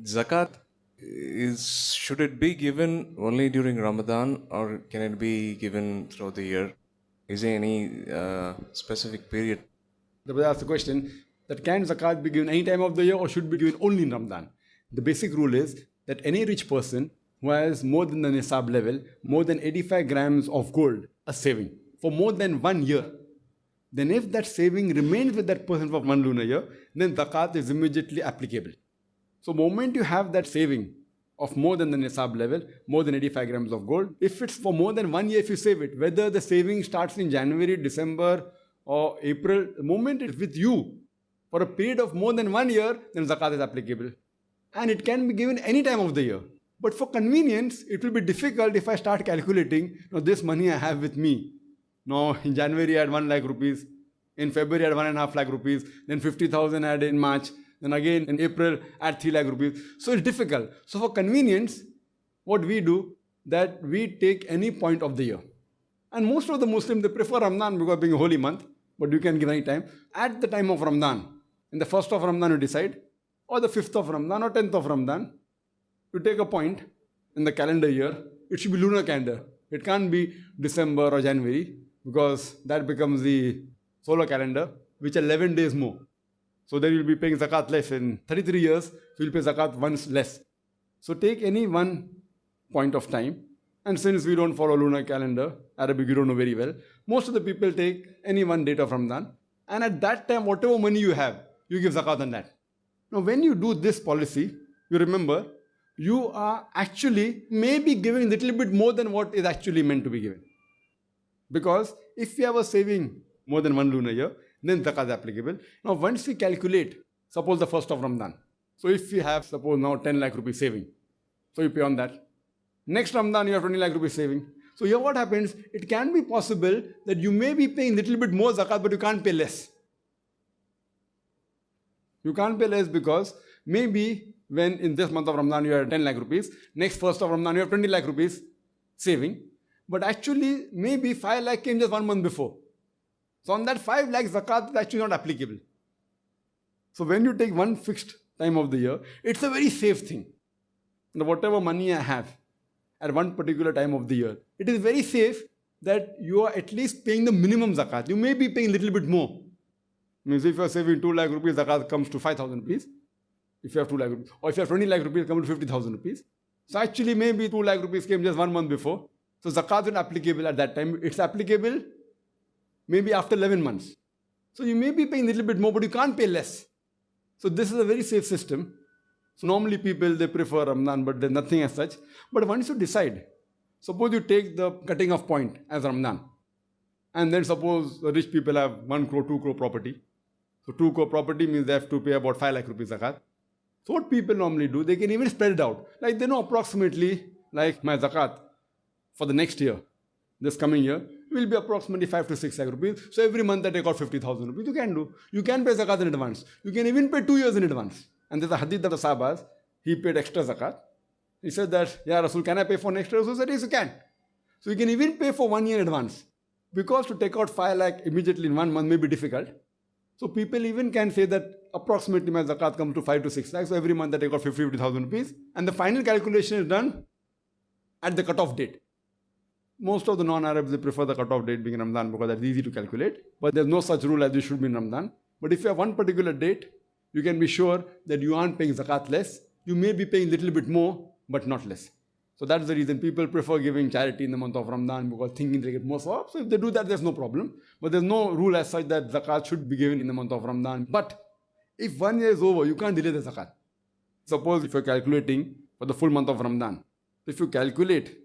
Zakat should it be given only during Ramadan, or can it be given throughout the year? Is there any specific period? The brother asked the question that can zakat be given any time of the year or should be given only in Ramadan? The basic rule is that any rich person who has more than the nisab level, more than 85 grams of gold, a saving for more than 1 year, then if that saving remains with that person for 1 lunar year, then zakat is immediately applicable. So moment you have that saving of more than the nisab level, more than 85 grams of gold, if it's for more than 1 year, if you save it, whether the saving starts in January, December or April, the moment it's with you for a period of more than 1 year, then zakat is applicable. And it can be given any time of the year. But for convenience, it will be difficult if I start calculating, this money I have with me. Now in January I had 1 lakh rupees, in February I had 1.5 lakh rupees, then 50,000 I had in March, then again in April I had 3 lakh rupees. So it's difficult. So for convenience, what we do, that we take any point of the year. And most of the Muslims, they prefer Ramadan because being a holy month, but you can give any time. At the time of Ramadan, in the 1st of Ramadan you decide, or the 5th of Ramadan or 10th of Ramadan, you take a point in the calendar year. It should be lunar calendar. It can't be December or January because that becomes the solar calendar, which are 11 days more. So then you'll be paying zakat less. In 33 years, so you'll pay zakat once less. So take any one point of time. And since we don't follow lunar calendar, Arabic you don't know very well, most of the people take any one date of Ramadan. And at that time, whatever money you have, you give zakat on that. Now when you do this policy, you remember, you are actually maybe giving a little bit more than what is actually meant to be given. Because if you have a saving more than 1 lunar year, then zakat is applicable. Now once we calculate, suppose the 1st of Ramadan. So if we have, suppose now 10 lakh rupees saving, so you pay on that. Next Ramadan you have 20 lakh rupees saving. So here what happens, it can be possible that you may be paying a little bit more zakat, but you can't pay less. You can't pay less because maybe when in this month of Ramadan you have 10 lakh rupees, next 1st of Ramadan you have 20 lakh rupees saving, but actually maybe 5 lakh came just 1 month before. So on that 5 lakh zakat is actually not applicable. So when you take one fixed time of the year, it's a very safe thing. And whatever money I have at one particular time of the year, it is very safe that you are at least paying the minimum zakat. You may be paying a little bit more. Means if you are saving 2 lakh rupees, zakat comes to 5,000 rupees. If you have 2 lakh rupees, or if you have 20 lakh rupees, it comes to 50,000 rupees. So actually maybe 2 lakh rupees came just 1 month before. So zakat is not applicable at that time. It's applicable maybe after 11 months. So you may be paying a little bit more, but you can't pay less. So this is a very safe system. So normally people, they prefer Ramadan, but there's nothing as such. But once you decide, suppose you take the cutting off point as Ramadan, and then suppose the rich people have 1 crore, 2 crore property. So 2 crore property means they have to pay about 5 lakh rupees zakat. So what people normally do, they can even spread it out. Like they know approximately, like my zakat for the next year, this coming year, will be approximately 5 to 6 lakh rupees. So every month I take out 50,000 rupees. You can do. You can pay zakat in advance. You can even pay 2 years in advance. And there's a hadith of the Sahabas, he paid extra zakat. He said that, Ya Rasul, can I pay for next year? Rasul said, yes, you can. So you can even pay for 1 year in advance. Because to take out 5 lakh immediately in 1 month may be difficult. So people even can say that approximately my zakat comes to 5 to 6 lakhs. So every month I take out 50,000 rupees. And the final calculation is done at the cutoff date. Most of the non-Arabs, they prefer the cutoff date being Ramadan because that's easy to calculate. But there's no such rule as you should be in Ramadan. But if you have one particular date, you can be sure that you aren't paying zakat less. You may be paying a little bit more, but not less. So that's the reason people prefer giving charity in the month of Ramadan because thinking they get more sawab. So if they do that, there's no problem. But there's no rule as such that zakat should be given in the month of Ramadan. But if 1 year is over, you can't delay the zakat. Suppose if you're calculating for the full month of Ramadan, if you calculate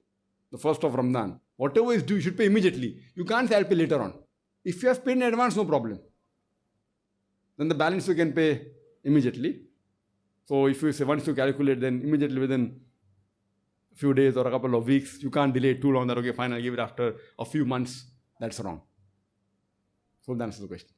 the 1st of Ramadan, whatever is due, you should pay immediately. You can't say I'll pay later on. If you have paid in advance, no problem. Then the balance you can pay immediately. So if you say once you calculate, then immediately within a few days or a couple of weeks, you can't delay it too long that, okay, fine, I'll give it after a few months. That's wrong. So that answers the question.